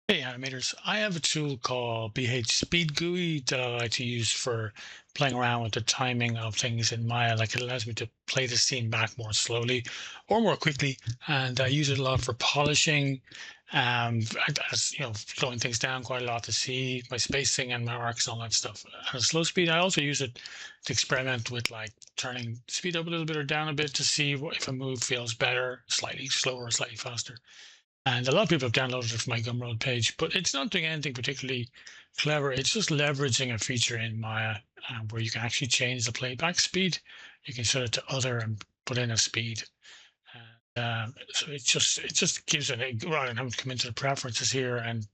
Hey animators, I have a tool called BH SpeedGUI that I like to use for playing around with the timing of things in Maya. Like it allows me to play the scene back more slowly or more quickly. And I use it a lot for polishing, as slowing things down quite a lot to see my spacing and my arcs and all that stuff. At a slow speed, I also use it to experiment with like turning speed up a little bit or down a bit to see if a move feels better, slightly slower or slightly faster. And a lot of people have downloaded it from my Gumroad page, but it's not doing anything particularly clever. It's just leveraging a feature in Maya where you can actually change the playback speed. You can set it to other and put in a speed. So it just gives it rather than having to come into the preferences here and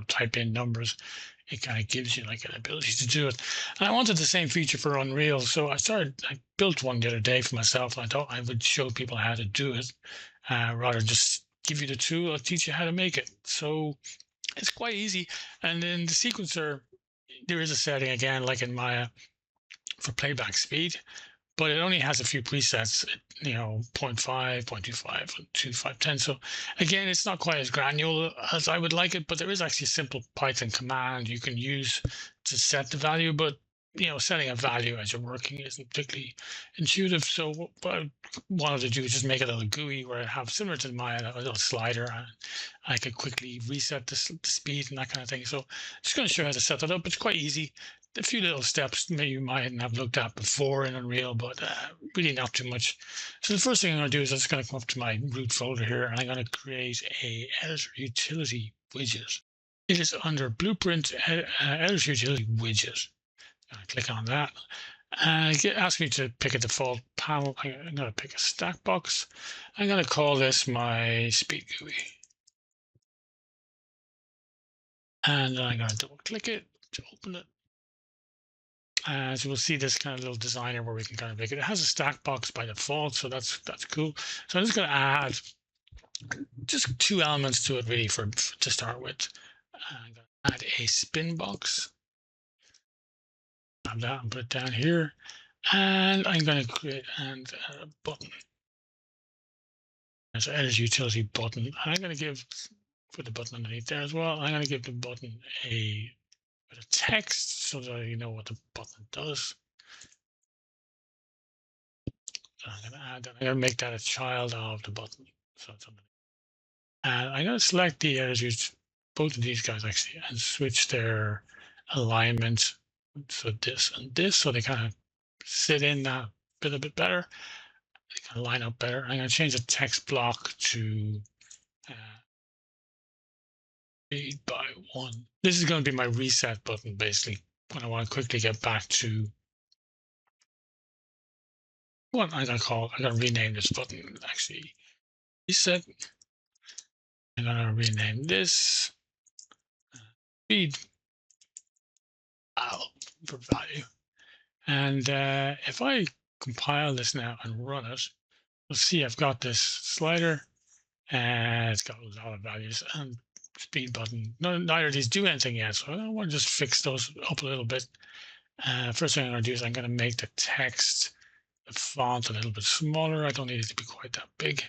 type in numbers. It kind of gives you like an ability to do it. And I wanted the same feature for Unreal, so I built one the other day for myself. And I thought I would show people how to do it rather than just give you the tool. I'll teach you how to make it. So it's quite easy. And in the sequencer, there is a setting again, like in Maya, for playback speed, but it only has a few presets, 0.5, 0.25, 2510. So again, it's not quite as granular as I would like it, but there is actually a simple Python command you can use to set the value. But setting a value as you're working isn't particularly intuitive. So what I wanted to do is just make a little GUI where I have similar to Maya, a little slider, and I could quickly reset the speed and that kind of thing. So just going to show you how to set that up. It's quite easy. A few little steps maybe you mightn't have looked at before in Unreal, but really not too much. So the first thing I'm going to do is I'm just going to come up to my root folder here, and I'm going to create a editor utility widget. It is under Blueprint editor utility widget. Click on that. And it asks me to pick a default panel. I'm going to pick a stack box. I'm going to call this my speed GUI. And then I'm going to double click it to open it. So we'll see this kind of little designer where we can kind of make it. It has a stack box by default, so that's cool. So I'm just going to add just two elements to it really to start with. I'm going to add a spin box. Grab that and put it down here. And I'm going to create a button. There's an editor utility button. And I'm going to put the button underneath there as well. I'm going to give the button a bit of text so that you know what the button does. So I'm going to add that. I'm going to make that a child of the button. So it's underneath. And I'm going to select the editors, both of these guys actually, and switch their alignment. So this and this, so they kind of sit in that bit a bit better. They kind of line up better. I'm going to change the text block to 8x1. This is going to be my reset button, basically, when I want to quickly get back to what I'm going to rename this button, actually. Reset. I'm going to rename this speed for value. And if I compile this now and run it, you'll see I've got this slider and it's got a lot of values and speed button. Neither of these do anything yet, so I want to just fix those up a little bit. First thing I'm going to do is I'm going to make the text, the font a little bit smaller. I don't need it to be quite that big.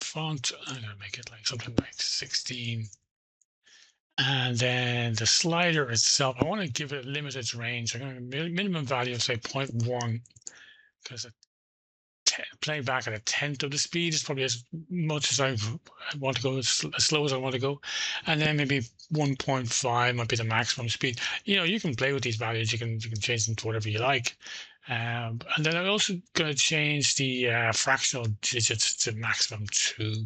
Font, I'm going to make it like something like 16. And then the slider itself, I want to give it a limited range. I'm going to minimum value of say 0.1 because playing back at a tenth of the speed is probably as much as I want to go, as slow as I want to go. And then maybe 1.5 might be the maximum speed. You can play with these values. You can change them to whatever you like. And then I'm also going to change the fractional digits to maximum 2.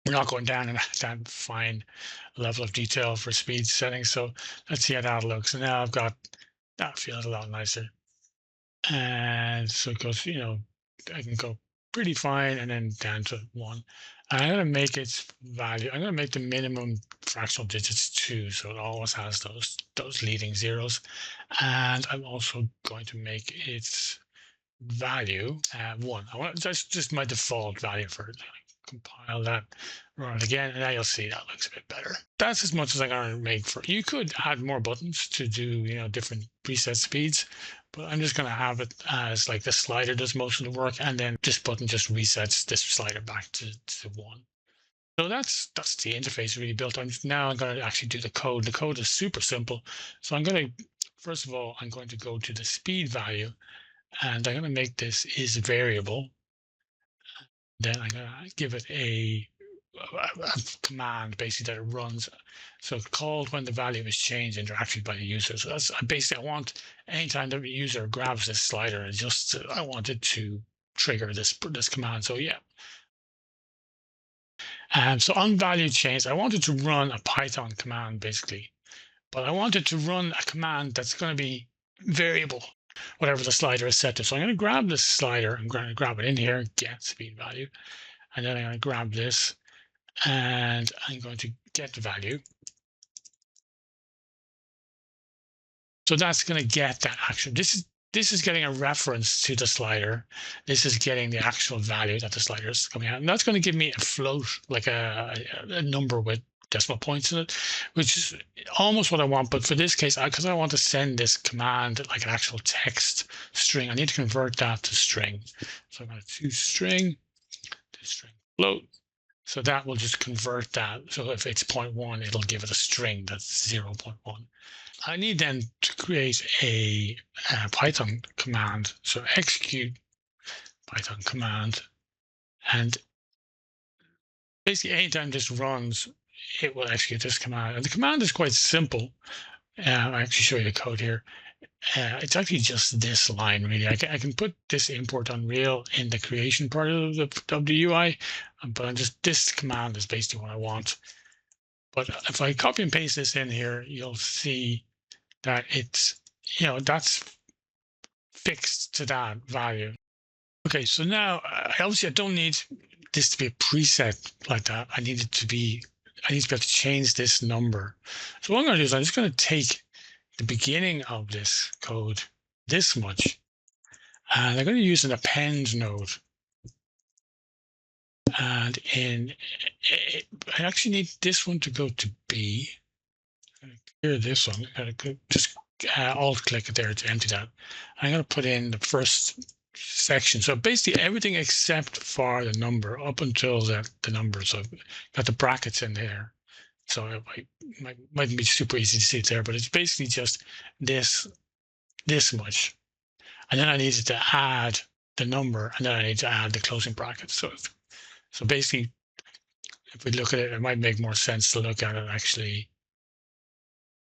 We're not going down in that fine level of detail for speed settings. So let's see how that looks. And now I've got that feels a lot nicer. And so it goes, I can go pretty fine and then down to 1. And I'm going to make its value. I'm going to make the minimum fractional digits 2, so it always has those leading zeros. And I'm also going to make its value 1. That's just my default value for it. Compile that, run it again, and now you'll see that looks a bit better. That's as much as I'm going to make for. You could add more buttons to do, different preset speeds, but I'm just going to have it as like the slider does most of the work, and then this button just resets this slider back to 1. So that's the interface really built. I'm going to actually do the code. The code is super simple. So I'm going to, first of all, I'm going to go to the speed value, and I'm going to make this is variable. Then I'm going to give it a command basically that it runs. So it's called when the value is changed interactively by the user. So that's basically, I want anytime the user grabs this slider, it's just I want it to trigger this command. So yeah. So on value change, I wanted to run a Python command basically, but I wanted to run a command that's going to be variable, whatever the slider is set to. So I'm going to grab this slider. I'm going to grab it in here, get speed value, and then I'm going to grab this, and I'm going to get the value. So that's going to get that action. This is getting a reference to the slider. This is getting the actual value that the slider is coming out. And that's going to give me a float, like a number with decimal points in it, which is almost what I want. But for this case, because I want to send this command like an actual text string, I need to convert that to string. So I'm going to string float. So that will just convert that. So if it's 0.1, it'll give it a string that's 0.1. I need then to create a Python command. So execute Python command, and basically anytime this runs, it will execute this command. And the command is quite simple. I'll actually show you the code here. It's actually just this line, really. I can put this import Unreal in the creation part of the UI, but this command is basically what I want. But if I copy and paste this in here, you'll see that it's, that's fixed to that value. Okay, so now obviously I don't need this to be a preset like that. I need to be able to change this number. So what I'm going to do is I'm just going to take the beginning of this code, this much, and I'm going to use an append node. And I actually need this one to go to B. I'm going to clear this one. I'm going to just alt click it there to empty that. I'm going to put in the first section. So basically everything except for the number up until the number. So I've got the brackets in there. So it might be super easy to see it there, but it's basically just this much. And then I needed to add the number, and then I need to add the closing brackets. So basically, if we look at it, it might make more sense to look at it actually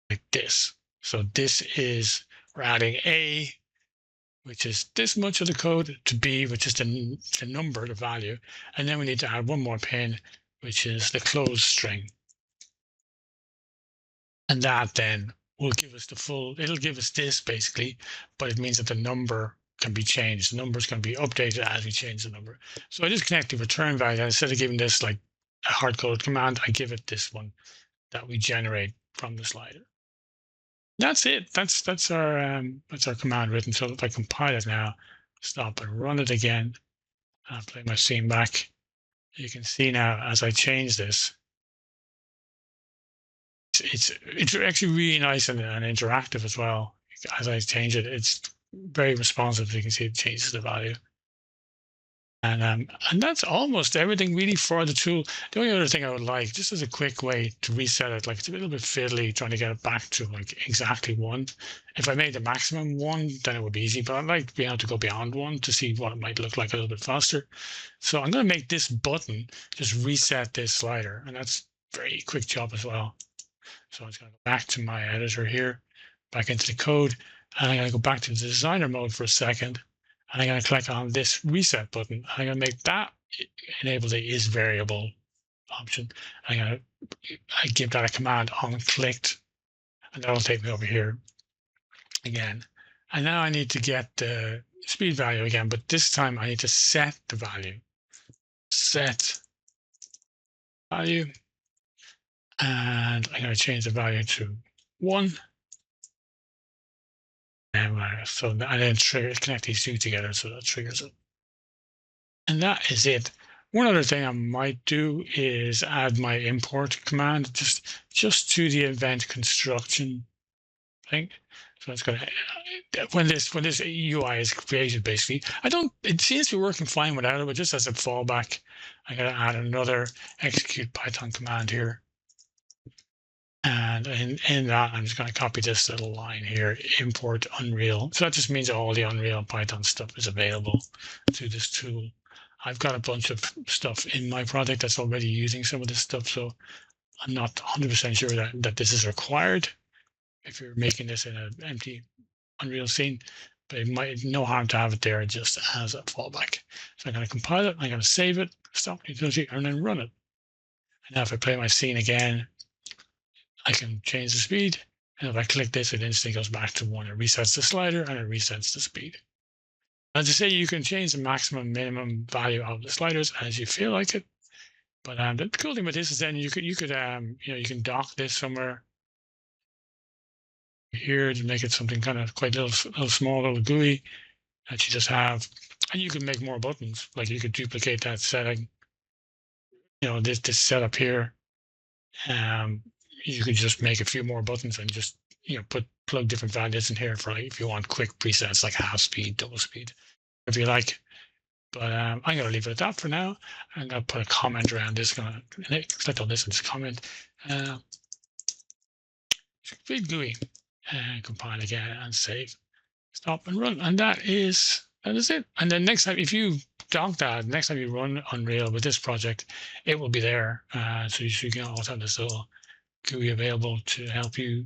like this. So this is, we're adding A, which is this much of the code, to B, which is the number, the value. And then we need to add one more pin, which is the close string. And that then will give us it'll give us this basically, but it means that the number can be changed. The number is going to be updated as we change the number. So I just connect the return value. Instead of giving this like a hard-coded command, I give it this one that we generate from the slider. That's it. That's our command written. So if I compile it now, stop and run it again, I'll play my scene back. You can see now as I change this, it's actually really nice and interactive as well. As I change it, it's very responsive. You can see it changes the value. And that's almost everything really for the tool. The only other thing I would like, just as a quick way to reset it, like it's a little bit fiddly trying to get it back to like exactly 1. If I made the maximum 1, then it would be easy, but I'd like to be able to go beyond 1 to see what it might look like a little bit faster. So I'm going to make this button just reset this slider, and that's a very quick job as well. So I'm just going to go back to my editor here, back into the code, and I'm going to go back to the designer mode for a second. And I'm going to click on this reset button. I'm going to make that enable the is variable option. I give that a command on clicked, and that'll take me over here again. And now I need to get the speed value again, but this time I need to set the value. Set value. And I'm going to change the value to 1. And then connect these two together, so that triggers it. And that is it. One other thing I might do is add my import command just to the event construction thing. So it's going to, when this UI is created, basically, it seems to be working fine without it, but just as a fallback, I'm going to add another execute Python command here. And in that, I'm just going to copy this little line here, import Unreal. So that just means all the Unreal Python stuff is available through this tool. I've got a bunch of stuff in my project that's already using some of this stuff, so I'm not 100% sure that this is required if you're making this in an empty Unreal scene, but it might no harm to have it there just as a fallback. So I'm going to compile it, I'm going to save it, stop utility, and then run it. And now if I play my scene again, I can change the speed, and if I click this, it instantly goes back to 1. It resets the slider and it resets the speed. As I say, you can change the maximum, minimum value of the sliders as you feel like it. But the cool thing with this is then you can dock this somewhere here to make it something kind of quite little small little GUI that you just have, and you can make more buttons. Like you could duplicate that setting. This setup here. You could just make a few more buttons and just plug different values in here for if you want quick presets like half speed, double speed, if you like. But I'm going to leave it at that for now. I'm going to put a comment around this. Going to click on this and just comment. SpeedGUI, and compile again and save, stop and run, and that is it. And then next time, if you dock that, next time you run Unreal with this project, it will be there. So you can also have this little GUI available to help you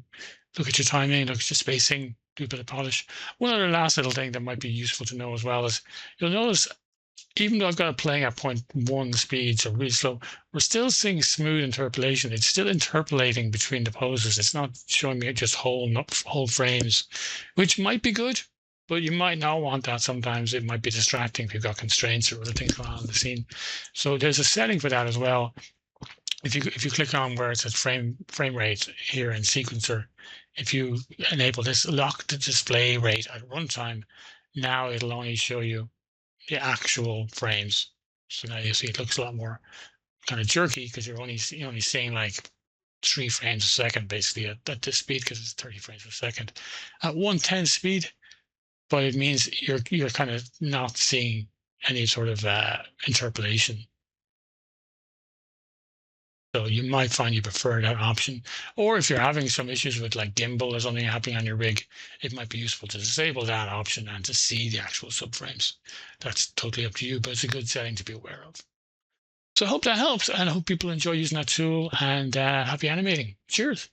look at your timing, look at your spacing, do a bit of polish. One other last little thing that might be useful to know as well is you'll notice, even though I've got it playing at 0.1 speed, so really slow, we're still seeing smooth interpolation. It's still interpolating between the poses. It's not showing me just whole frames, which might be good, but you might not want that. Sometimes it might be distracting if you've got constraints or other things going on in the scene. So there's a setting for that as well. If you click on where it says frame rate here in sequencer, if you enable this lock the display rate at runtime, now it'll only show you the actual frames. So now you see it looks a lot more kind of jerky because you're only seeing like 3 frames a second basically at this speed, because it's 30 frames per second at 110 speed. But it means you're kind of not seeing any sort of interpolation. So you might find you prefer that option. Or if you're having some issues with like gimbal or something happening on your rig, it might be useful to disable that option and to see the actual subframes. That's totally up to you, but it's a good setting to be aware of. So I hope that helps, and I hope people enjoy using that tool, and happy animating. Cheers.